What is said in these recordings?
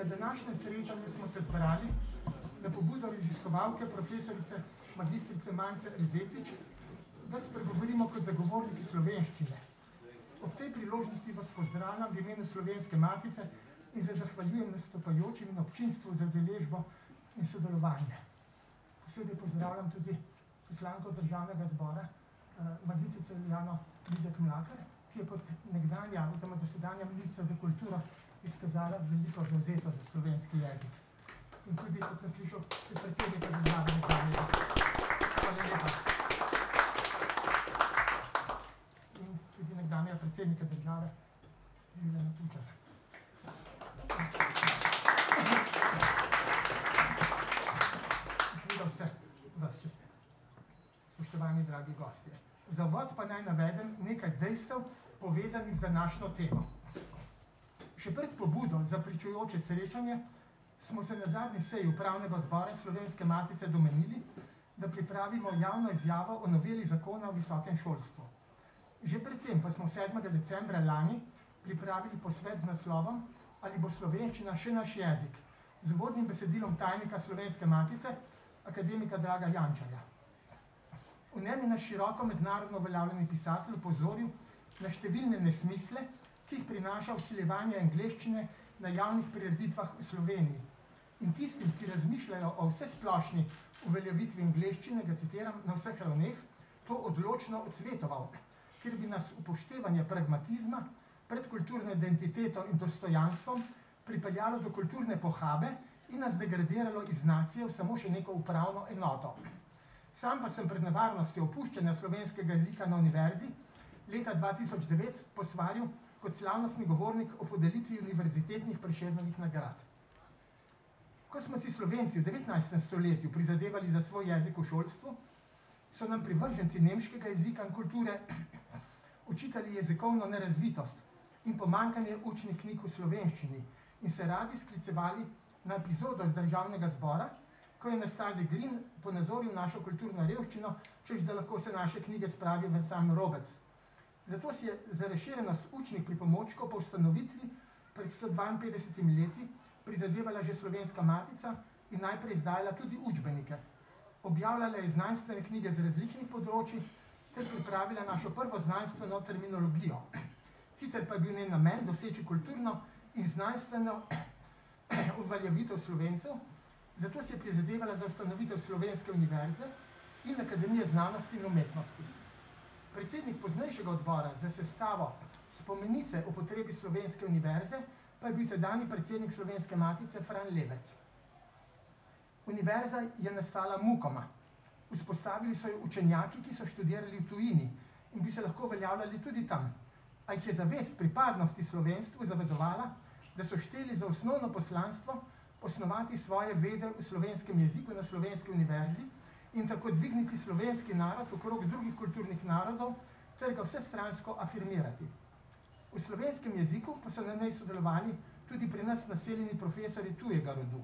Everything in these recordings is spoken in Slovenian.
Na današnjem srečanju smo se zbrali na pobudo raziskovalke profesorice magistrice Mance Rezetič, da spregovorimo kot zagovorniki slovenščine. Ob tej priložnosti vas pozdravljam v imenu Slovenske matice in se zahvaljujem nastopajočim in občinstvu za udeležbo in sodelovanje. Posebej pozdravljam tudi poslanko Državnega zbora, magistrico Ilijano Bizjak-Mlakar, ki je kot nekdanja oziroma dosedanja ministrica za kulturo izkazala veliko zavzetost za slovenski jezik. In tudi, kot sem slišal, je predsednika države nekaj leta. Hvala lepa. In tudi nekdanja predsednika države, Milana Kučana. Seveda vse vas častim. Spoštovani dragi gostje. Za uvod pa naj navedem nekaj dejstev povezanih z današnjo temo. Še pred pobudo za pričujoče srečanje smo se na zadnji seji upravnega odbora Slovenske matice domenili, da pripravimo javno izjavo o noveli zakona o visokem šolstvu. Že predtem pa smo 7. decembra lani pripravili posvet z naslovom Ali bo slovenščina še naš jezik, z uvodnim besedilom tajnika Slovenske matice, akademika Draga Jančarja. V njem je naš široko mednarodno uveljavljeni pisatelj opozoril na številne nesmisle, ki jih prinaša vsiljevanje angleščine na javnih prireditvah v Sloveniji. In tistim, ki razmišljajo o vsesplošni uveljavitvi angleščine, ga citiram, na vseh ravneh, to odločno odsvetoval, ker bi nas upoštevanje pragmatizma pred kulturno identiteto in dostojanstvom pripeljalo do kulturne pohabe in nas degradiralo iz nacije v samo še neko upravno enoto. Sam pa sem pred nevarnostjo opuščanja slovenskega jezika na univerzi leta 2009 posvaril kot slavnostni govornik o podelitvi univerzitetnih Prešernovih nagrad. Ko smo si Slovenci v 19. stoletju prizadevali za svoj jezik v šolstvu, so nam privrženci nemškega jezika in kulture učitali jezikovno nerazvitost in pomanjkanje učnih knjig v slovenščini in se radi sklicevali na epizodo z Državnega zbora, ko je Nastazij Green ponazoril našo kulturno revščino, češ da lahko se naše knjige spravijo v sam robec. Zato si je za razširjenost učnih pripomočkov po ustanovitvi pred 152 leti prizadevala že Slovenska matica in najprej izdajala tudi učbenike. Objavljala je znanstvene knjige z različnih področij ter pripravila našo prvo znanstveno terminologijo. Sicer pa je bil njen namen doseči kulturno in znanstveno uveljavitev Slovencev, zato si je prizadevala za ustanovitev Slovenske univerze in Akademije znanosti in umetnosti. Predsednik poznejšega odbora za sestavo spomenice o potrebi Slovenske univerze pa je bil tedanji predsednik Slovenske matice Fran Levec. Univerza je nastala mukoma. Vzpostavili so jo učenjaki, ki so študirali v tujini in bi se lahko uveljavljali tudi tam. A jih je zavest pripadnosti slovenstvu zavezovala, da so šteli za osnovno poslanstvo osnovati svoje vede v slovenskem jeziku na Slovenski univerzi in tako dvigniti slovenski narod okrog drugih kulturnih narodov ter ga vsestransko afirmirati. V slovenskem jeziku pa so na njej sodelovali tudi pri nas naseljeni profesori tujega rodu.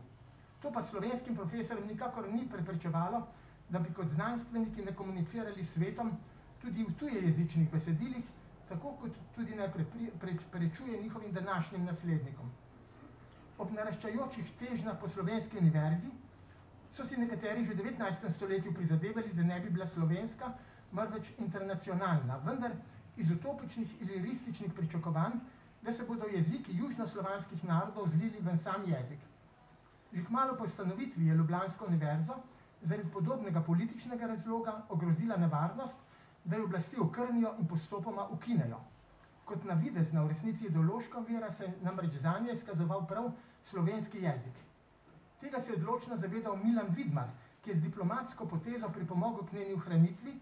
To pa slovenskim profesorjem nikakor ni preprečevalo, da bi kot znanstveniki ne komunicirali s svetom tudi v tujejezičnih besedilih, tako kot tudi ne prečuje njihovim današnjim naslednikom. Ob naraščajočih težnjah po Slovenski univerzi so si nekateri že v 19. stoletju prizadevali, da ne bi bila slovenska, marveč internacionalna, vendar iz utopičnih ili rističnih pričakovanj, da se bodo jeziki južnoslovanskih narodov zlili v en sam jezik. Že kmalu po ustanovitvi je Ljubljansko univerzo zaradi podobnega političnega razloga ogrozila nevarnost, da jo oblasti okrnijo in postopoma ukinejo. Kot navidezna v resnici ideološka vera se je namreč zanje izkazoval prav slovenski jezik. Tega se je odločno zavedal Milan Vidmar, ki je z diplomatsko potezo pripomogel k njeni ohranitvi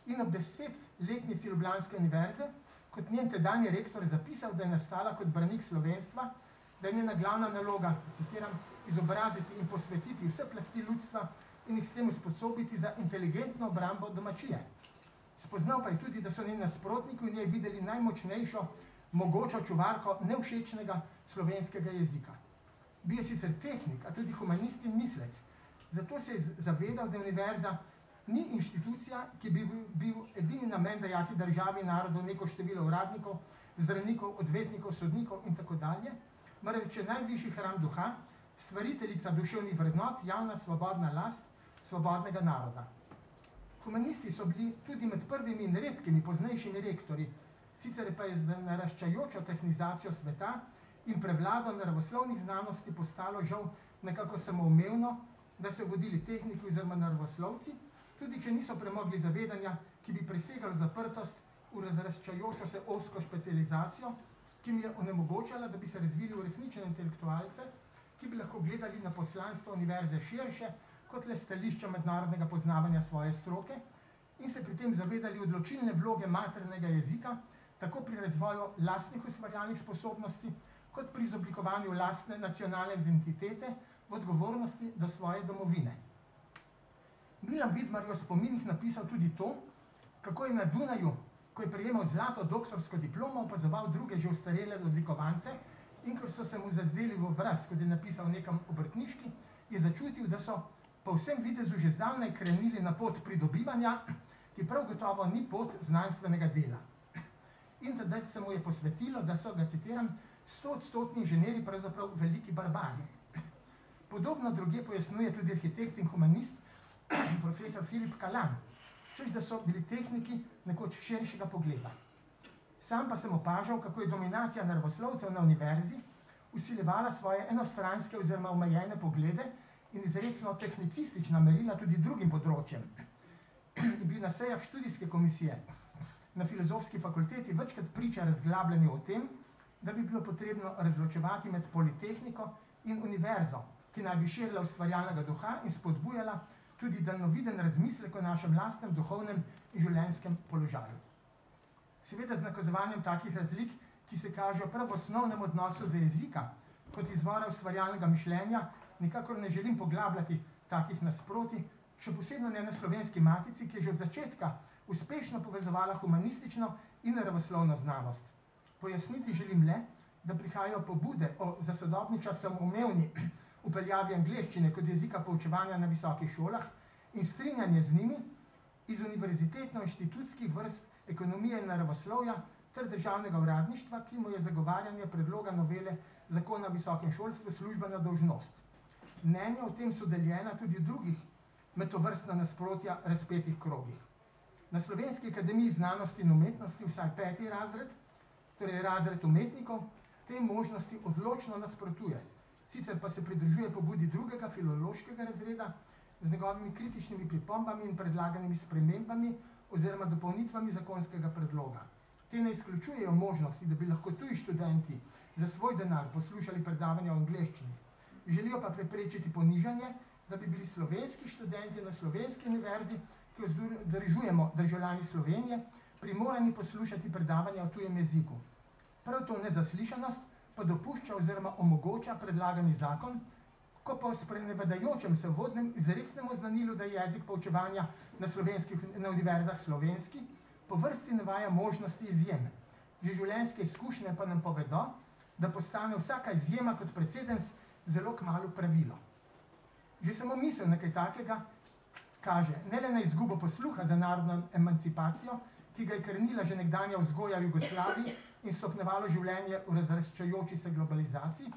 in ob 10-letnici Ljubljanske univerze kot njen tedanji rektor zapisal, da je nastala kot branik slovenstva, da je njena glavna naloga, citiram, izobraziti in posvetiti vse plasti ljudstva in jih s tem usposobiti za inteligentno obrambo domačije. Spoznal pa je tudi, da so njeni nasprotniki v njej videli najmočnejšo, mogočo čuvarko nevšečnega slovenskega jezika. Bil je sicer tehnik, a tudi humanist in mislec. Zato se je zavedal, da univerza ni inštitucija, ki bi bil edini namen dajati državi in narodu neko število uradnikov, zdravnikov, odvetnikov, sodnikov in tako dalje, marveč je najvišji hram duha, stvariteljica duševnih vrednot, javna svobodna last svobodnega naroda. Humanisti so bili tudi med prvimi in redkimi poznejšimi rektorji, sicer pa je z naraščajočo tehnizacijo sveta in prevlado naravoslovnih znanosti postalo žal nekako samoumevno, da so vodili tehniki oziroma naravoslovci, tudi če niso premogli zavedanja, ki bi presegali zaprtost v razraščajočo se ozko specializacijo, ki mi je onemogočala, da bi se razvili uresničene intelektualce, ki bi lahko gledali na poslanstvo univerze širše, kot le stališča mednarodnega poznavanja svoje stroke in se pri tem zavedali odločilne vloge maternega jezika, tako pri razvoju lastnih ustvarjalnih sposobnosti, kot pri izoblikovanju lastne nacionalne identitete v odgovornosti do svoje domovine. Milan Vidmar je v spominih napisal tudi to, kako je na Dunaju, ko je prejemal zlato doktorsko diplomo, opazoval druge že ustarele odlikovance in ker so se mu zazdeli v obraz, kot je napisal nekam obrtniški, je začutil, da so po vsem videzu že zdavnaj krenili na pot pridobivanja, ki prav gotovo ni pot znanstvenega dela. In tedaj se mu je posvetilo, da so ga, citiram, 100-odstotni inženirji pravzaprav veliki barbari. Podobno druge pojasnjuje tudi arhitekt in humanist profesor Filip Kalan, češ da so bili tehniki nekoč širšega pogleda. Sam pa sem opažal, kako je dominacija naravoslovcev na univerzi vsiljevala svoje enostranske oziroma omejene poglede in izrecno tehnicistična merila tudi drugim področjem. In bil na sejah študijske komisije na Filozofski fakulteti večkrat priča razglabljanju o tem, da bi bilo potrebno razločevati med politehniko in univerzo, ki naj bi širila ustvarjalnega duha in spodbujala tudi daljnoviden razmislek o našem lastnem duhovnem in življenjskem položaju. Seveda z nakazovanjem takih razlik, ki se kažejo prav v osnovnem odnosu do jezika, kot izvora ustvarjalnega mišljenja, nikakor ne želim poglabljati takih nasprotij, še posebno ne na Slovenski matici, ki je že od začetka uspešno povezovala humanistično in naravoslovno znanost. Pojasniti želim le, da prihajajo pobude o za sodobni čas samoumevni vpeljavi angleščine kot jezika poučevanja na visokih šolah in strinjanje z njimi iz univerzitetno-inštitutskih vrst ekonomije in naravoslovja ter državnega uradništva, ki mu je zagovarjanje predloga novele zakona o visokem šolstvu službena dolžnost. Mnenja o tem so deljena tudi v drugih metovrstna nasprotja razpetih krogih. Na Slovenski akademiji znanosti in umetnosti vsaj 5. razred, torej razred umetnikov, te možnosti odločno nasprotuje. Sicer pa se pridružuje pobudi drugega filološkega razreda z njegovimi kritičnimi pripombami in predlaganimi spremembami oziroma dopolnitvami zakonskega predloga. Te ne izključujejo možnosti, da bi lahko tuji študenti za svoj denar poslušali predavanja o angleščini. Želijo pa preprečiti ponižanje, da bi bili slovenski študenti na Slovenski univerzi, ki jo vzdržujemo državljani Slovenije, primorani poslušati predavanja o tujem jeziku. Prav to nezaslišanost pa dopušča oziroma omogoča predlagani zakon, ko pa v sprenevedajočem se vodnem izrecnemu znanilu, da je jezik poučevanja na univerzah slovenski, po vrsti navaja možnosti izjem. Že življenjske izkušnje pa nam povedo, da postane vsaka izjema kot precedens zelo kmalu pravilo. Že samo misel nekaj takega kaže ne le na izgubo posluha za narodno emancipacijo, ki ga je krnila že nekdanja vzgoja v Jugoslaviji in stopnjevalo življenje v razraščajoči se globalizaciji,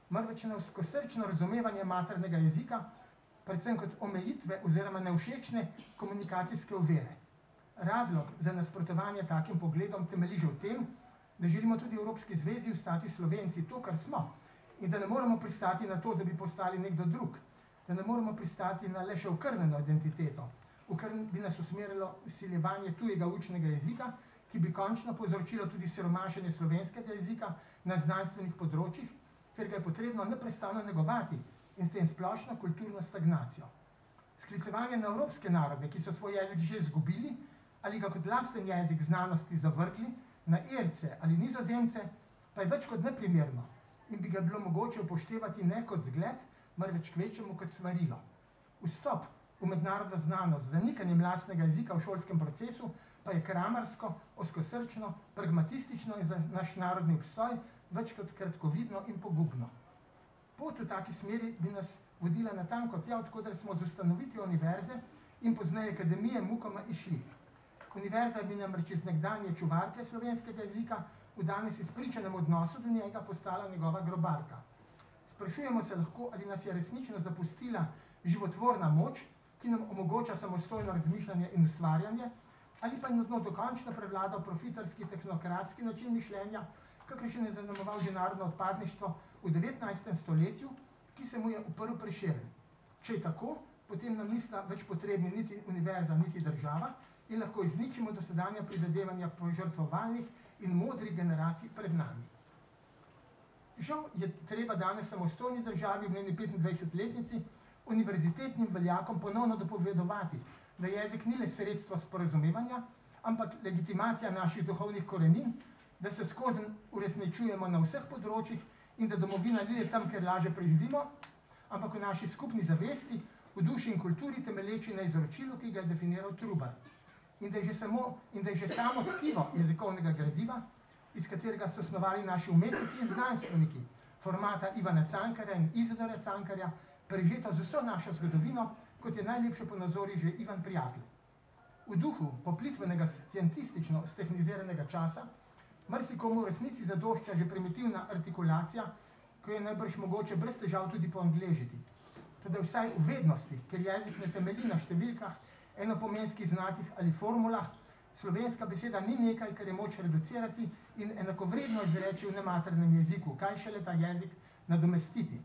marveč na vzkosrčno razumevanje maternega jezika, predvsem kot omejitve oziroma nevšečne komunikacijske ovire. Razlog za nasprotovanje takim pogledom temelji že v tem, da želimo tudi v Evropski zvezi ostati Slovenci to, kar smo, in da ne moremo pristati na to, da bi postali nekdo drug, da ne moremo pristati na le še okrnjeno identiteto, v kar bi nas usmerilo vsiljevanje tujega učnega jezika, ki bi končno povzročilo tudi siromašenje slovenskega jezika na znanstvenih področjih, ker ga je potrebno neprestano negovati in s tem splošno kulturno stagnacijo. Sklicevanje na evropske narode, ki so svoj jezik že izgubili ali ga kot lasten jezik znanosti zavrgli, na Irce ali Nizozemce, pa je več kot neprimerno in bi ga bilo mogoče upoštevati ne kot zgled, marveč kvečemu kot svarilo. Vstop v mednarodno znanost z zanikanjem lastnega jezika v šolskem procesu pa je kramarsko, ozkosrčno, pragmatistično in za naš narodni obstoj več kot kratkovidno in pogubno. Pot v taki smeri bi nas vodila natanko tja, od koder smo z ustanovitvijo univerze in pozneje akademije mukoma išli. Univerza bi namreč iz nekdanje čuvarke slovenskega jezika v danes izpričanem odnosu do njega postala njegova grobarka. Sprašujemo se lahko, ali nas je resnično zapustila životvorna moč, ki nam omogoča samostojno razmišljanje in ustvarjanje, ali pa je dokončno prevladal profitarski tehnokratski način mišljenja, kakršen je zaznamoval že narodno odpadništvo v 19. stoletju, ki se mu je uprl Prešeren. Če je tako, potem nam nista več potrebni niti univerza, niti država in lahko izničimo dosedanja prizadevanja požrtvovalnih in modrih generacij pred nami. Žal je treba danes samostojni državi v njeni 25-letnici univerzitetnim veljakom ponovno dopovedovati, da jezik ni le sredstvo sporazumevanja, ampak legitimacija naših duhovnih korenin, da se skozi uresničujemo na vseh področjih in da domovina ni le tam, kjer lažje preživimo, ampak v naši skupni zavesti, v duši in kulturi temeleči na izročilu, ki ga je definiral Trubar. In da je že samo tkivo jezikovnega gradiva, iz katerega so osnovali naši umetniki in znanstveniki, formata Ivana Cankarja in Izidora Cankarja, prežeto z vso našo zgodovino, kot je najlepše ponazori že Ivan Prijatelj. V duhu poplitvenega scientistično stehniziranego časa marsikomu v resnici zadošča že primitivna artikulacija, ko je najbrž mogoče brez težav tudi poangležiti. Toda vsaj v vednosti, ker jezik ne temelji na številkah, enopomenskih znakih ali formulah, slovenska beseda ni nekaj, kar je moč reducirati in enakovredno izreči v nematernem jeziku, kaj šele ta jezik nadomestiti.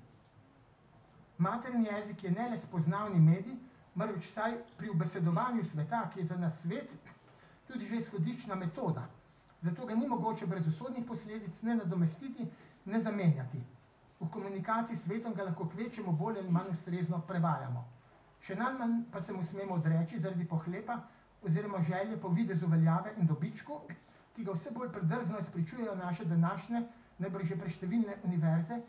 Materni jezik je ne le spoznavni medij, marveč vsaj pri ubesedovanju sveta, ki je za nas svet, tudi že izhodiščna metoda. Zato ga ni mogoče brez usodnih posledic ne nadomestiti, ne zamenjati. V komunikaciji s svetom ga lahko kvečemo bolj ali manj ustrezno prevajamo. Še najmanj pa se mu smemo odreči zaradi pohlepa oziroma želje po videzu veljave in dobičku, ki ga vse bolj predrzno izpričujejo naše današnje, najbrž že preštevilne univerze,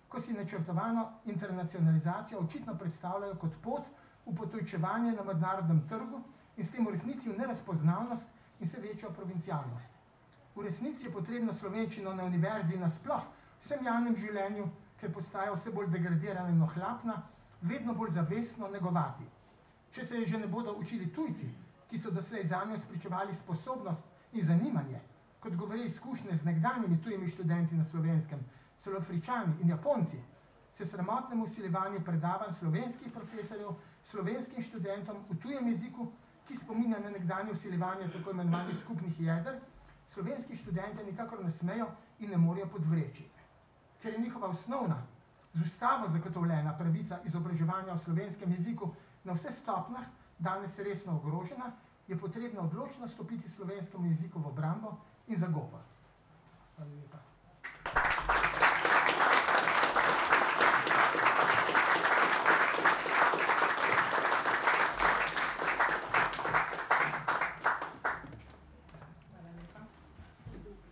ko si načrtovano internacionalizacijo očitno predstavljajo kot pot v potujčevanje na mednarodnem trgu in s tem v resnici v nerazpoznavnost in vse večjo provincialnost. V resnici je potrebno slovenščino na univerzi nasploh vsem javnem življenju, ker postaja vse bolj degradirana in ohlapna, vedno bolj zavestno negovati. Če se je že ne bodo učili tujci, ki so doslej zanjo spričevali sposobnost in zanimanje, kot govori izkušnje z nekdanjimi tujimi študenti na Slovenskem, celo Afričani in Japonci, se sramotnemu vsiljevanju predavanj slovenskih profesorjev slovenskim študentom v tujem jeziku, ki spominja na nekdanje vsiljevanje tako imenovanih skupnih jeder, slovenski študente nikakor ne smejo in ne morejo podvreči. Ker je njihova osnovna, z ustavo zagotovljena pravica izobraževanja v slovenskem jeziku na vseh stopnjah danes resno ogrožena, je potrebno odločno stopiti slovenskemu jeziku v obrambo in zagovor. Hvala lepa.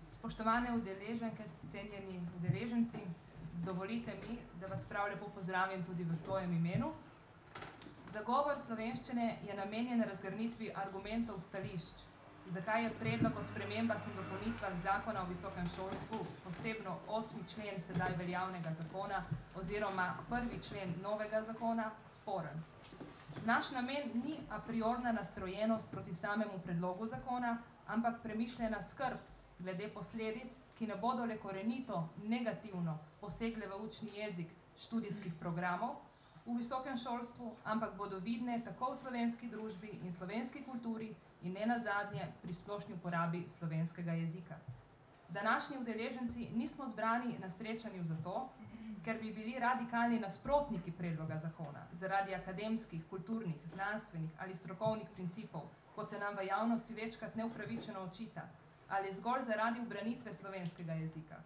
Spoštovane udeleženke, cenjeni udeleženci, dovolite mi, da vas prav lepo pozdravim tudi v svojem imenu. Zagovor slovenščine je namenjen razgrnitvi argumentov stališč, zakaj je predlog o spremembah in dopolnitvah zakona o visokem šolstvu, posebno 8. člen sedaj veljavnega zakona oziroma 1. člen novega zakona, sporen. Naš namen ni a priorna nastrojenost proti samemu predlogu zakona, ampak premišljena skrb glede posledic, ki ne bodo le korenito negativno posegle v učni jezik študijskih programov v visokem šolstvu, ampak bodo vidne tako v slovenski družbi in slovenski kulturi in ne nazadnje pri splošni uporabi slovenskega jezika. Današnji udeleženci nismo zbrani na srečanju zato, ker bi bili radikalni nasprotniki predloga zakona zaradi akademskih, kulturnih, znanstvenih ali strokovnih principov, kot se nam v javnosti večkrat neupravičeno očita, ali zgolj zaradi ubranitve slovenskega jezika.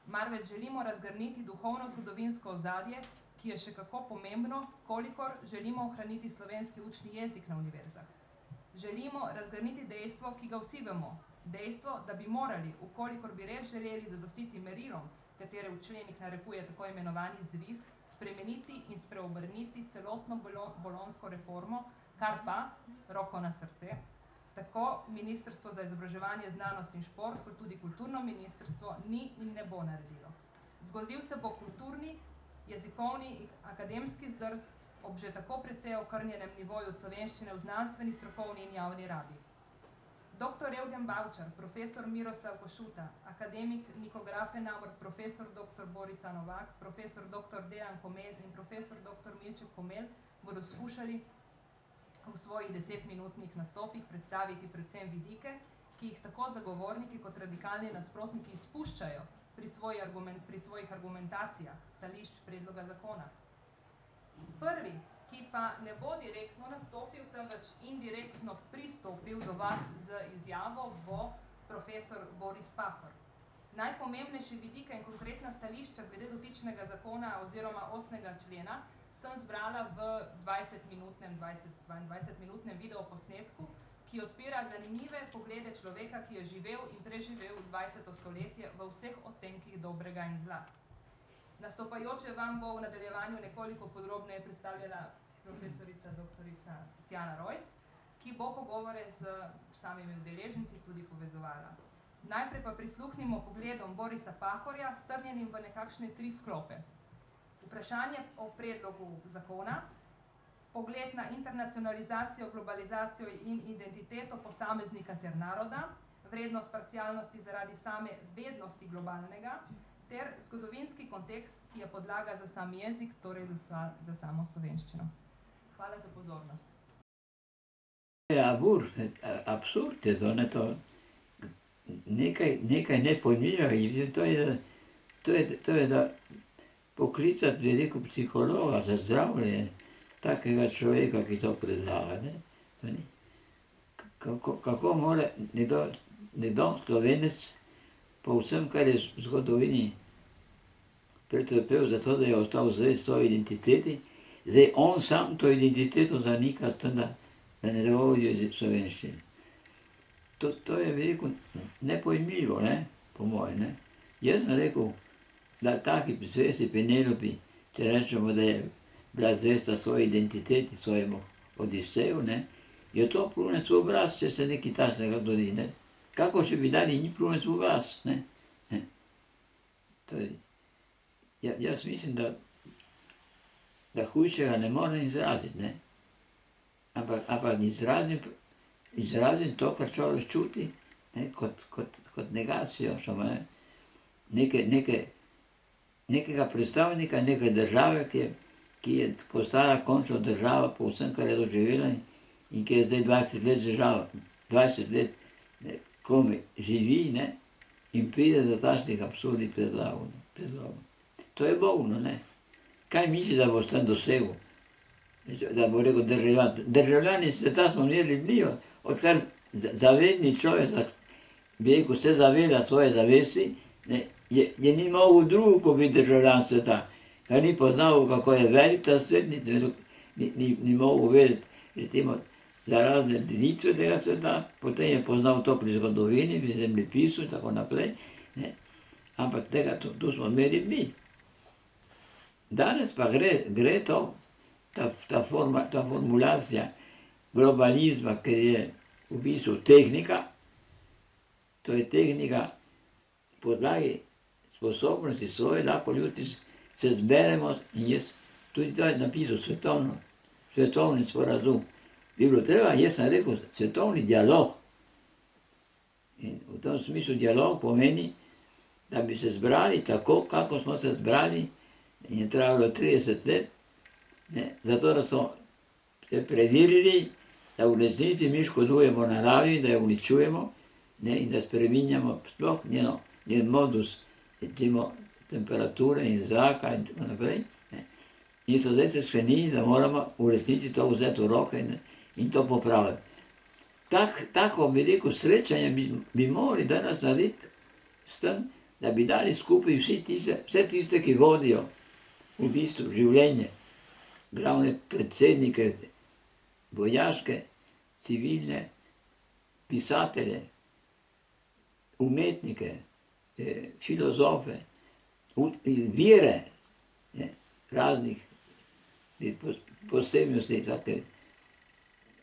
Marveč želimo razgrniti duhovno-zgodovinsko ozadje, ki je še kako pomembno, kolikor želimo ohraniti slovenski učni jezik na univerzah. Želimo razgrniti dejstvo, ki ga vsi vemo, dejstvo, da bi morali, ukolikor bi res želeli zadostiti merilom, katere v členih narekuje tako imenovani ZVIS, spremeniti in spreobrniti celotno bolonjsko reformo, kar pa, roko na srce, tako Ministrstvo za izobraževanje, znanost in šport, kot tudi kulturno ministrstvo ni in ne bo naredilo. Zgodil se bo kulturni, jezikovni in akademski zdrs ob že tako precej okrnjenem nivoju slovenščine v znanstveni, strokovni in javni rabi. Dr. Evgen Bavčar, profesor Miroslav Košuta, akademik Niko Grafenauer, profesor dr. Borisa Novak, profesor dr. Dejan Komel in profesor dr. Milček Komel bodo skušali v svojih 10-minutnih nastopih predstaviti predvsem vidike, ki jih tako zagovorniki kot radikalni nasprotniki izpuščajo pri svojih argumentacijah, stališč predloga zakona. Prvi, ki pa ne bo direktno nastopil, temveč indirektno pristopil do vas z izjavo, bo profesor Boris Pahor. Najpomembnejše vidike in konkretna stališča glede dotičnega zakona oziroma 8. člena sem zbrala v 22-minutnem videoposnetku, ki odpira zanimive poglede človeka, ki je živel in preživel 20. stoletje v vseh odtenkih dobrega in zla. Nastopajoče vam bo v nadaljevanju nekoliko podrobneje predstavljala profesorica doktorica Tatjana Rojc, ki bo pogovore z samimi udeleženci tudi povezovala. Najprej pa prisluhnimo pogledom Borisa Pahorja, strnjenim v nekakšne 3 sklope. Vprašanje o predlogu zakona, pogled na internacionalizacijo, globalizacijo in identiteto posameznika ter naroda, vrednost parcialnosti zaradi same vednosti globalnega, ter zgodovinski kontekst, ki je podlaga za sam jezik, torej za samo slovenščino. Hvala za pozornost. Absurd je to, ne, to nekaj nepojmljivega, to je da poklicati veliko psihologa za zdravljenje takega človeka, ki to predlaga, ne. Kako more nekdo Slovenec po vsem, kar je v zgodovini pretrpel za to, da je ostal zvest svoji identiteti, zdaj on sam to identiteto zanika s tem, da ne govori slovenščine. To je veliko nepojmljivo, ne, po moje, ne. Jaz sem rekel, da taki zvesti Penelopi, če rečemo, da je bila zvesta svoji identiteti, svojemu Odiseju, ne, je to plunec v obraz, če se nekaj takega dodi, ne. Kako če bi dali ni plunec v obraz, ne. Jaz mislim, da hujšega ne morem izraziti, ne. Ampak izrazim to, kar človek čuti, ne, kot negacijo, nekega predstavnika neke države, ki je postala končno država po vsem, kar je doživela in ki je zdaj 20 let država, 20 let komaj živi, ne, in pride do takšnih absurdnih predlogov. To je bolno, ne. Kaj misli, da bo s tem dosegel? Da bo rekel državljan. Državljani sveta smo imeli bili, odkar zavedni človek, bi rekel, se zaveda svoje zavesti, ne, je ni mogel drugo, ko biti državljan sveta. Ker ni poznal, kako je velik ta svet, ni mogel vedeti, recimo, za razne delitve tega sveta, potem je poznal to pri zgodovini, pri zemljepisu in tako naprej, ne. Ampak tega, tu smo imeli mi. Danes pa gre to, ta formulacija globalizma, ker je v bistvu tehnika, to je tehnika podlagi sposobnosti svoje, lahko ljudi se zberemo in jaz tudi to je napisal svetovni sporazum. Bi bilo treba, jaz sem rekel, svetovni dialog. In v tem smislu dialog pomeni, da bi se zbrali tako, kako smo se zbrali, in je trajalo 30 let, ne, zato da smo se preverili, da v resnici mi škodujemo naravi, da jo uničujemo, ne, in da spreminjamo sploh njen modus, recimo temperature in zraka in tako naprej. Ne. In so zdaj se sklenili, da moramo v resnici to vzeti v roke in to popraviti. Tako veliko srečanje bi morali danes narediti s tem, da bi dali skupaj vse tiste, ki vodijo v bistvu življenje, glavne predsednike, vojaške, civilne, pisatelje, umetnike, filozofe, vire, ne, raznih posebnosti.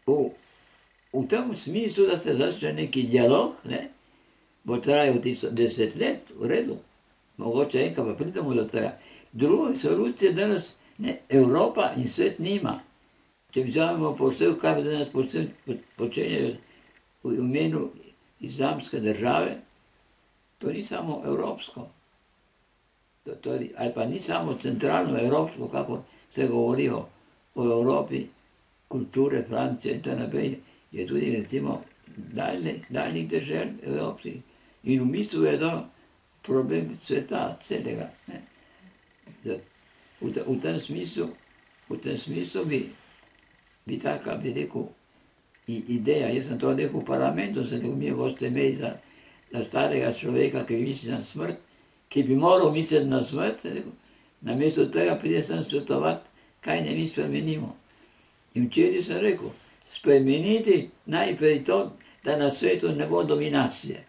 V tem smislu, da se začne neki dialog, ne, bo trajal 10 let, v redu, mogoče enkrat pa pridemo do tega. Druge solucije danes Evropa in svet nima. Če vzamemo poštev, kaj danes počenjajo v imenu islamske države, to ni samo evropsko. Ali pa ni samo centralno evropsko, kako se govori o Evropi, kulture, Francije in tako naprej, je tudi recimo daljnih držav evropskih. In v bistvu je to problem sveta celega. Ne. V tem smislu bi taka, bi rekel, ideja, jaz sem to rekel v parlamentu, sem rekel, mi boste imeli za starega človeka, ki misli na smrt, ki bi moral misliti na smrt, namesto tega pride sem svetovati, kaj ne mi spremenimo. In včeraj sem rekel, spremeniti najprej to, da na svetu ne bo dominacije.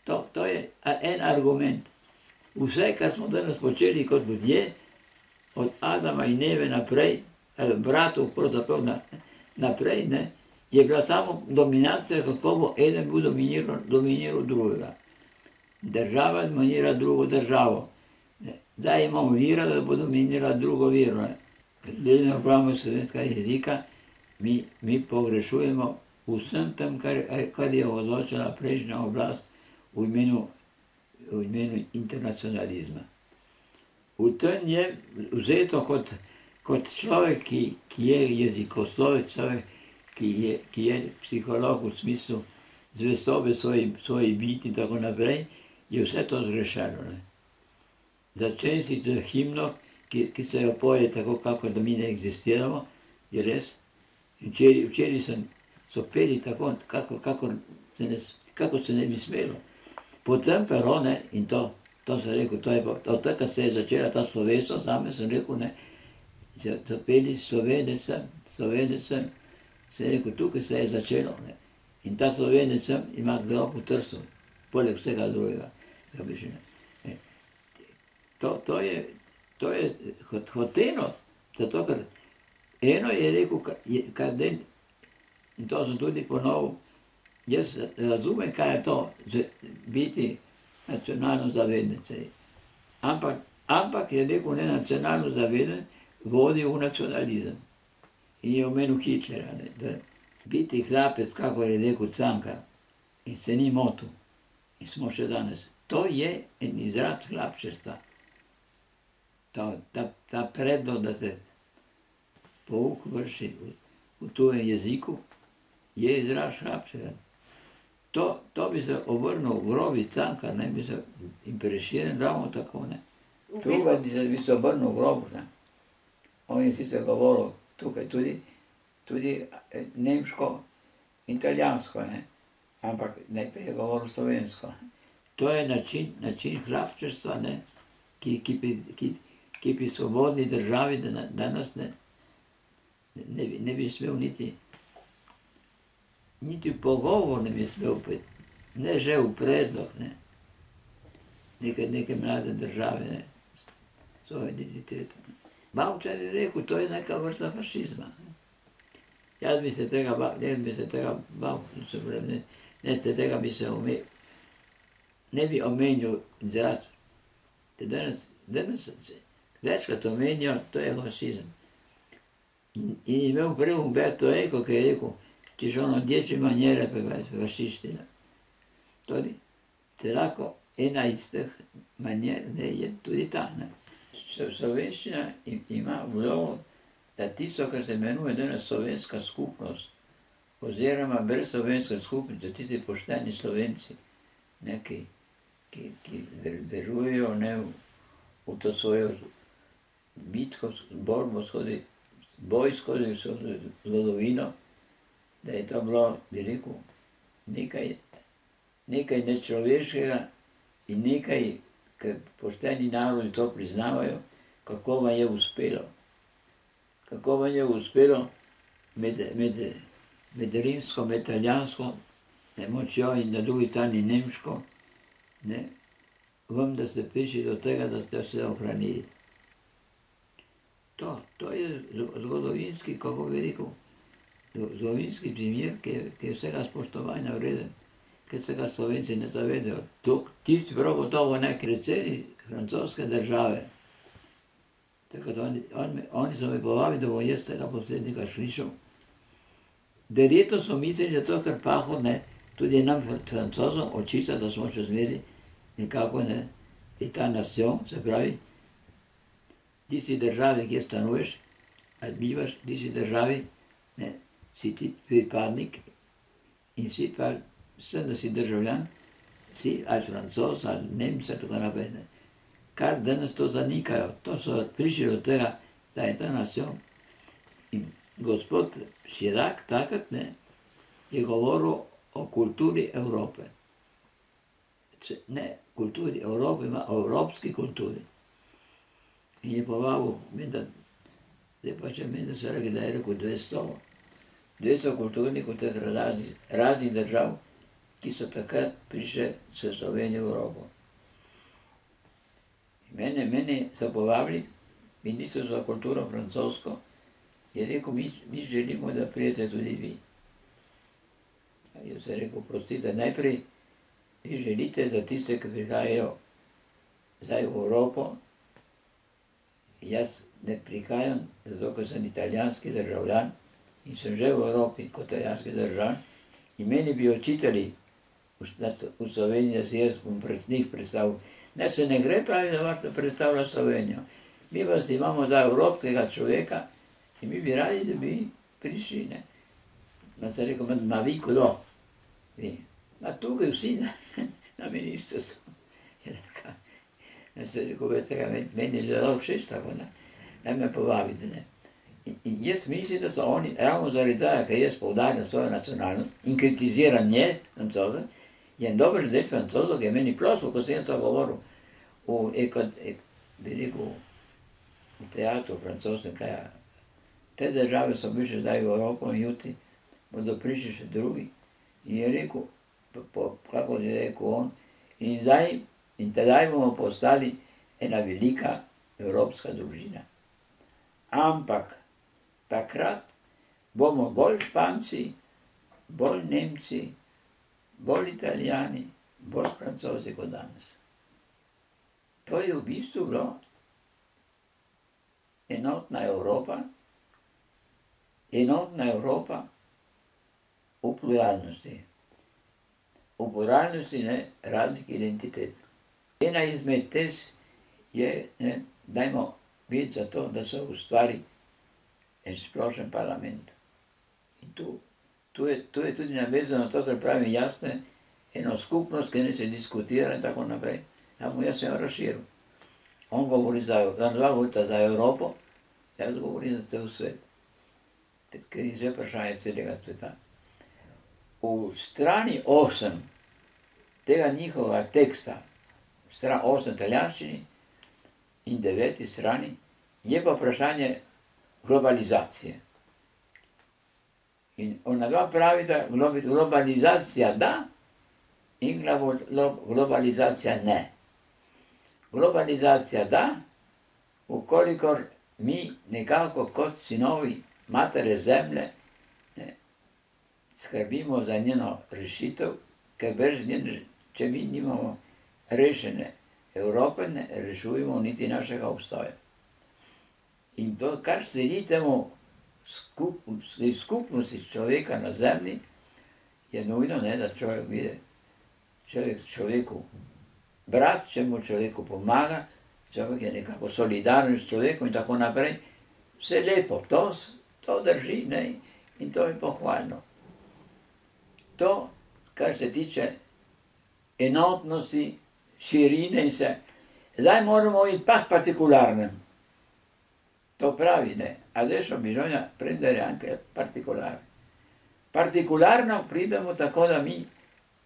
To je en argument. Vse, kar smo danes počeli kot ljudje, od Adama in Eve naprej, bratov pravzaprav naprej, ne, je bila samo dominacija, kako bo eden bil dominiral drugega. Država dominira drugo državo. Zdaj imamo vira, da bo dominira drugo viro. Glede na uporabo slovenskega jezika, mi pogrešujemo vsem tem, kar je odločila prejšnja oblast v imenu internacionalizma. V tem je vzeto kot človek, ki je jezikoslovec, človek, ki je psiholog v smislu zvestobe svoji biti in tako naprej, je vse to zgrešeno. Začen si z himno, ki se jo poje tako, kako da mi ne eksistiramo, je res. Včeraj so peli tako, kako se ne bi smelo. Potem pero, ne, in to sem rekel, od tega se je začela ta slovesnost, zame sem rekel, ne, so peli Slovenec sem, sem rekel, tukaj se je začelo, ne. In ta Slovenec sem ima grob v Trstu, poleg vsega drugega. To je hoteno, zato ker eno je rekel, kar den, in to sem tudi ponovil, jaz razumem, kaj je to, biti nacionalno zaveden. Ampak je rekel, ne, nacionalno zaveden vodi v nacionalizem. In je omenil Hitlera, ne, da biti hlapec, kako je rekel Cankar, in se ni motil. In smo še danes. To je en izraz hlapčestva. Ta predlog, da se pouk vrši v tujem jeziku, je izraz hlapčeva. To bi se obrnil v grobi Cankar, ne, bi se in Prešeren ravno tako, ne. Tukaj bi se obrnil v grobu, ne. On je sicer govoril tukaj tudi nemško, italijansko, ne, ampak najprej je govoril slovensko. To je način hlapčestva, ne, ki pri svobodni državi danes ne bi smel niti pogovor ne bi smel peti, ne že v predlog, ne, neke mlade države, ne, svojo identiteto. Bavčar je rekel, to je neka vrsta fašizma. Jaz bi se tega bal, tega bi se ne bi omenil izraz. Danes večkrat omenijo, to je fašizem. In imel prej Umberto Eco, ki je rekel, ci sono 10 maniere per fascisti. Torej, te lahko ena iz teh manier, ne, je tudi ta, ne. Slovenščina ima vlogo, da tisto, kar se imenuje danes slovenska skupnost, oziroma brez slovenske skupnosti, tisti pošteni Slovenci, ne, ki verujejo, ne, v to svojo bitko, borbo skozi, boj skozi zgodovino, da je to bilo, bi rekel, nekaj nečloveškega in nekaj, ker pošteni narodi to priznavajo, kako vam je uspelo. Kako vam je uspelo med rimsko, med italijansko močjo in na drugi strani nemško, ne, vam, da ste prišli do tega, da ste se ohranili. To je zgodovinski, kako bi rekel, zgodovinski primer, ki je vsega spoštovanja vreden, ker se ga Slovenci ne zavedajo. Ti prav gotovo ne, predsednik francoske države. Tako da oni so me povabili, da bom jaz tega predsednika slišal. Verjetno so mislili, da to, ker Pahor, ne, tudi nam Francozom očita, da smo še zmeri nekako je ta nacion, se pravi, tisti državi, kjer stanuješ, ali bivaš, tisti državi, si ti pripadnik in si pa, s tem, da si državljan, si ali Francoz, ali Nemec, tako naprej. Kar danes to zanikajo, to so prišli do tega, da je ta nacion. In gospod Chirac takrat je govoril o kulturi Evrope. Ne kulturi Evrope, ima o evropski kulturi. In je povabil, zdaj pa če meni se rekel, da je rekel 200 kulturnikov teh raznih držav, ki so takrat prišli s Slovenijo v Evropo. Mene so povabili, Ministrstvo za kulturo francosko, je rekel, mi želimo, da prijete tudi vi. Jaz sem rekel, prostite, najprej vi želite, da tiste, ki prihajajo zdaj v Evropo, jaz ne prihajam, zato ker sem italijanski državljan in sem že v Evropi kot italijanski državljan in meni bi očitali v Sloveniji, da se jaz bom pred njih predstavil. Ne, se ne gre pravi, da vas predstavlja Slovenijo. Mi vas imamo za evropskega človeka in mi bi radi, da bi prišli, ne. Ma sem rekel, ma vi kdo? Vi. Ma tukaj vsi na ministrstvu. Ja sem rekel, tega meni je zelo všeč tako, ne. Naj me povabite, ne. In jaz mislim, da so oni, ravno zaradi tega, ker jaz poudarjam svojo nacionalnost in kritiziram nje, Francoze, je dober del Francozov, ki je meni ploskal, ko sem to govoril v teatru francoskem, kaj je. Te države so prišli zdaj v Evropo in jutri bodo prišli še drugi. In je rekel, kako je rekel on, in tedaj bomo postali ena velika evropska družina. Ampak takrat bomo bolj Španci, bolj Nemci, bolj Italijani, bolj Francozi kot danes. To je v bistvu bilo enotna Evropa v pluralnosti. V pluralnosti raznih identitet. Ena izmed tez je, dajmo biti za to, da se ustvari en splošen parlament. In tu je tudi navezano to, kar pravim jasno, eno skupnost, ki ne se diskutira in tako naprej. Samo jaz sem jo razširil. On govori dva govorita za Evropo, jaz govorim za cel svet. Ker je že vprašanje celega sveta. V strani 8 tega njihovega teksta, stran 8 italijanščini in 9 strani, je pa vprašanje globalizacije. In onadva pravita, globalizacija da in globalizacija ne. Globalizacija da, ukolikor mi nekako kot sinovi matere zemlje skrbimo za njeno rešitev, ker brez njene, če mi nimamo rešene Evrope, ne rešujemo niti našega obstoja. In to, kar sledi temu skupnosti človeka na zemlji, je nujno, da človek vidi, človeku brat, če mu človeku pomaga, človek je nekako solidaren s človekom in tako naprej. Vse lepo, to drži, in to je pohvalno. To, kar se tiče enotnosti, širine in vse. Zdaj moramo iti pa k partikularnem. To pravi, adesso bisogna prendere anche particolare. Partikularno pridemo tako, da mi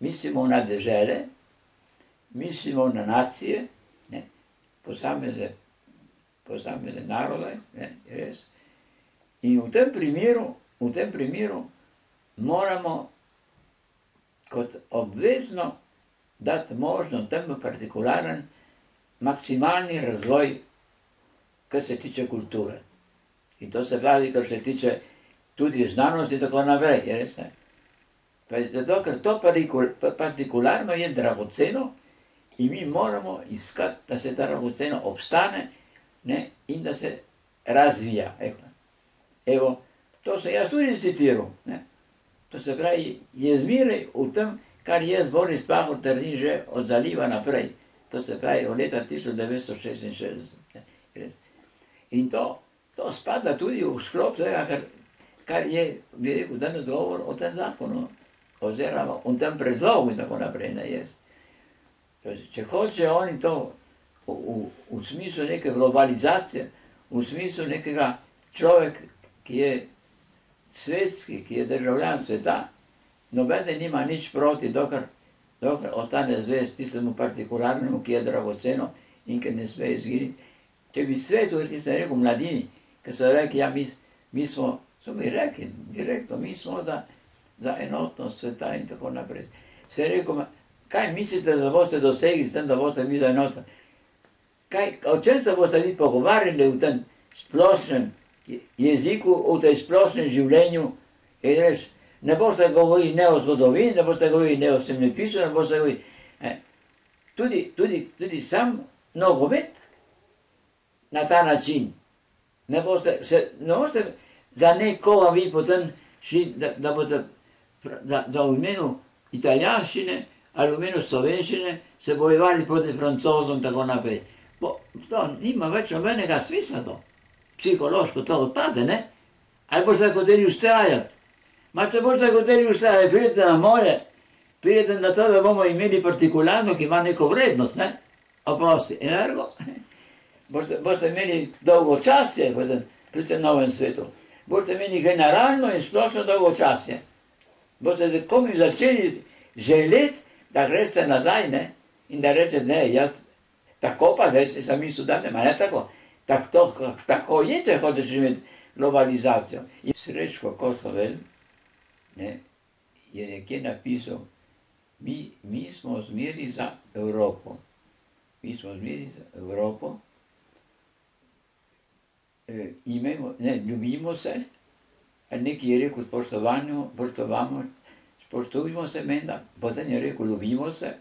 mislimo na dežele, mislimo na nacije, posamezne narode, res. In v tem primeru moramo kot obvezno dati možnost temu partikularen maksimalni razvoj, kar se tiče kulture. In to se pravi, kar se tiče tudi znanosti in tako naprej, res ne. Zato, ker to partikularno je dragoceno in mi moramo iskati, da se ta dragoceno obstane in da se razvija. Evo, to sem jaz tudi citiral. To se pravi, je zmeraj v tem, kar jaz Boris Pahor trdim že od Zaliva naprej. To se pravi od leta 1966. Res. In to spada tudi v sklop tega, kar je, bi rekel, danes govor o tem zakonu, oziroma o tem predlogu in tako naprej, ne jaz. Če hoče oni to v smislu neke globalizacije, v smislu nekega človek, ki je svetski, ki je državljan sveta, nobene nima nič proti, dokler ostane zvest tistemu partikularnemu, ki je dragoceno in ki ne sme izginiti. Če bi svetu, ki sem rekel mladini, ki so rekli, ja, mi smo mi rekli direktno, mi smo za enotnost sveta in tako naprej. Se je rekel, kaj mislite, da boste dosegli s tem, da boste vi za enotnost? O čem se boste vi pogovarjali v tem splošnem jeziku, v tej splošnem življenju? Ne boste govorili ne o zgodovini, ne boste govorili ne o zemljepisu, ne boste govorili. Tudi sam nogomet na ta način. Ne boste za nekoga vi potem šli, da boste v imenu italijanščine ali v imenu slovenščine se bojevali proti Francozom in tako naprej. To nima več nobenega smisla to. Psihološko to odpade, ne? Ali boste hoteli ustrajati? Ma če boste hoteli ustrajati, pridete na more, pridete na to, da bomo imeli partikularno, ki ima neko vrednost, ne? Oprosti, energo. Boste imeli dolgočasje pri tem novem svetu. Boste imeli generalno in splošno dolgočasje. Boste komi začeli želeti, da greste nazaj, ne? In da rečete, ne, jaz tako pa, zdaj sem mislil, da nema, ne tako. Tako je, če hočeš imeti globalizacijo. In Srečko Kosovel je nekje napisal, mi smo zmeri za Evropo. Mi smo zmeri za Evropo. Ljubimo se, nekaj je rekel spoštujmo se menda, potem je rekel ljubimo se,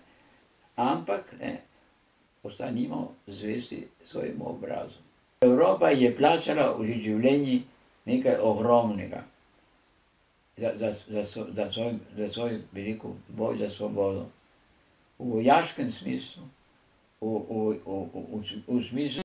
ampak ostanimo zvesti svojemu obrazu. Evropa je plačala v življenju nekaj ogromnega za svoj, bi rekel, boj za svobodo. V vojaškem smislu, v smislu